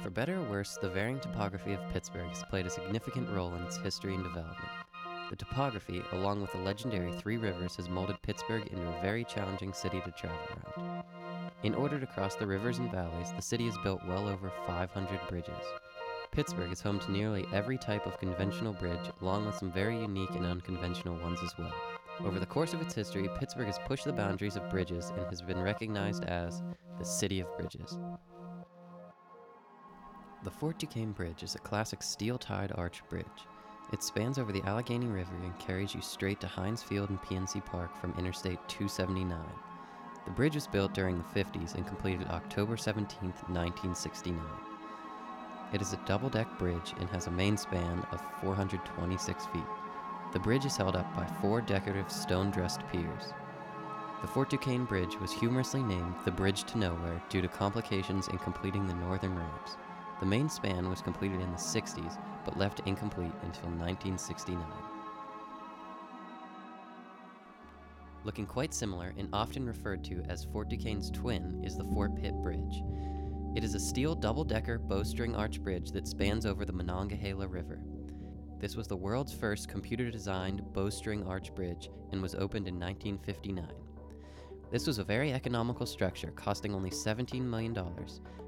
For better or worse, the varying topography of Pittsburgh has played a significant role in its history and development. The topography, along with the legendary Three Rivers, has molded Pittsburgh into a very challenging city to travel around. In order to cross the rivers and valleys, the city has built well over 500 bridges. Pittsburgh is home to nearly every type of conventional bridge, along with some very unique and unconventional ones as well. Over the course of its history, Pittsburgh has pushed the boundaries of bridges and has been recognized as the City of Bridges. The Fort Duquesne Bridge is a classic steel-tied arch bridge. It spans over the Allegheny River and carries you straight to Heinz Field and PNC Park from Interstate 279. The bridge was built during the 50s and completed October 17, 1969. It is a double-deck bridge and has a main span of 426 feet. The bridge is held up by 4 decorative stone-dressed piers. The Fort Duquesne Bridge was humorously named the Bridge to Nowhere due to complications in completing the northern ramps. The main span was completed in the 60s, but left incomplete until 1969. Looking quite similar and often referred to as Fort Duquesne's twin is the Fort Pitt Bridge. It is a steel double-decker bowstring arch bridge that spans over the Monongahela River. This was the world's first computer-designed bowstring arch bridge and was opened in 1959. This was a very economical structure, costing only $17 million,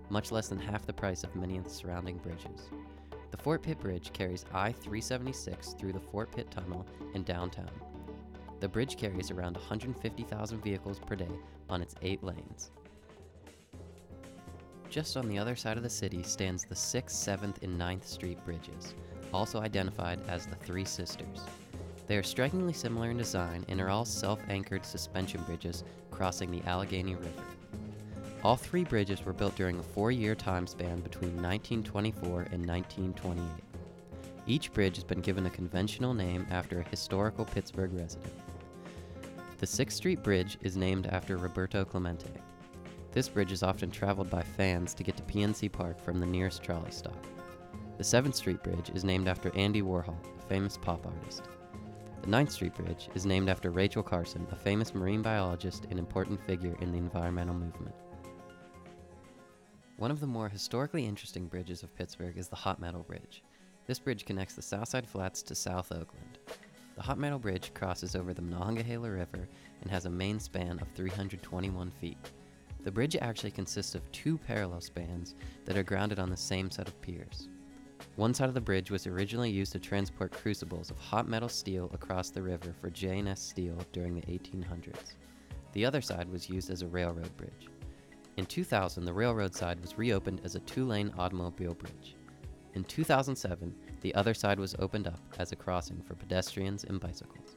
much less than half the price of many of the surrounding bridges. The Fort Pitt Bridge carries I-376 through the Fort Pitt Tunnel and downtown. The bridge carries around 150,000 vehicles per day on its 8 lanes. Just on the other side of the city stands the 6th, 7th, and 9th Street bridges, also identified as the Three Sisters. They are strikingly similar in design and are all self-anchored suspension bridges crossing the Allegheny River. All 3 bridges were built during a 4-year time span between 1924 and 1928. Each bridge has been given a conventional name after a historical Pittsburgh resident. The 6th Street Bridge is named after Roberto Clemente. This bridge is often traveled by fans to get to PNC Park from the nearest trolley stop. The 7th Street Bridge is named after Andy Warhol, a famous pop artist. The 9th Street Bridge is named after Rachel Carson, a famous marine biologist and important figure in the environmental movement. One of the more historically interesting bridges of Pittsburgh is the Hot Metal Bridge. This bridge connects the Southside Flats to South Oakland. The Hot Metal Bridge crosses over the Monongahela River and has a main span of 321 feet. The bridge actually consists of 2 parallel spans that are grounded on the same set of piers. One side of the bridge was originally used to transport crucibles of hot metal steel across the river for J&S Steel during the 1800s. The other side was used as a railroad bridge. In 2000, the railroad side was reopened as a 2-lane automobile bridge. In 2007, the other side was opened up as a crossing for pedestrians and bicycles.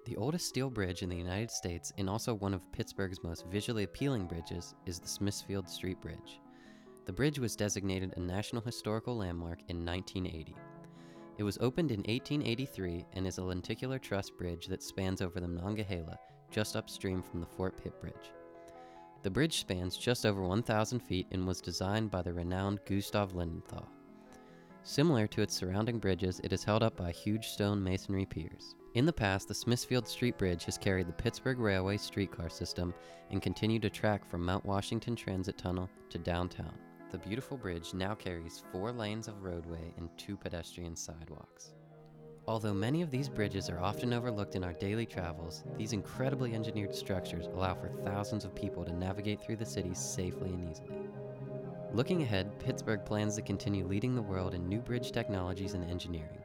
The oldest steel bridge in the United States, and also one of Pittsburgh's most visually appealing bridges, is the Smithfield Street Bridge. The bridge was designated a National Historical Landmark in 1980. It was opened in 1883 and is a lenticular truss bridge that spans over the Monongahela, just upstream from the Fort Pitt Bridge. The bridge spans just over 1,000 feet and was designed by the renowned Gustav Lindenthal. Similar to its surrounding bridges, it is held up by huge stone masonry piers. In the past, the Smithfield Street Bridge has carried the Pittsburgh Railway streetcar system and continued to track from Mount Washington Transit Tunnel to downtown. The beautiful bridge now carries 4 lanes of roadway and 2 pedestrian sidewalks. Although many of these bridges are often overlooked in our daily travels, these incredibly engineered structures allow for thousands of people to navigate through the city safely and easily. Looking ahead, Pittsburgh plans to continue leading the world in new bridge technologies and engineering.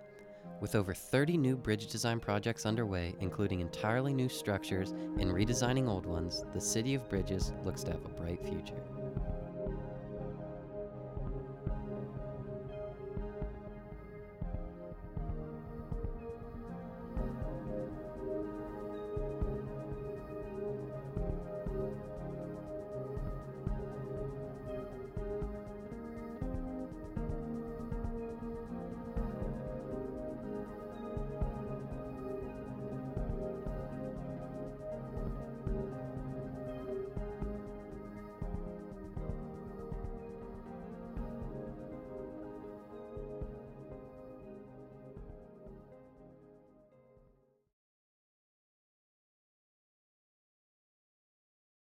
With over 30 new bridge design projects underway, including entirely new structures and redesigning old ones, the City of Bridges looks to have a bright future.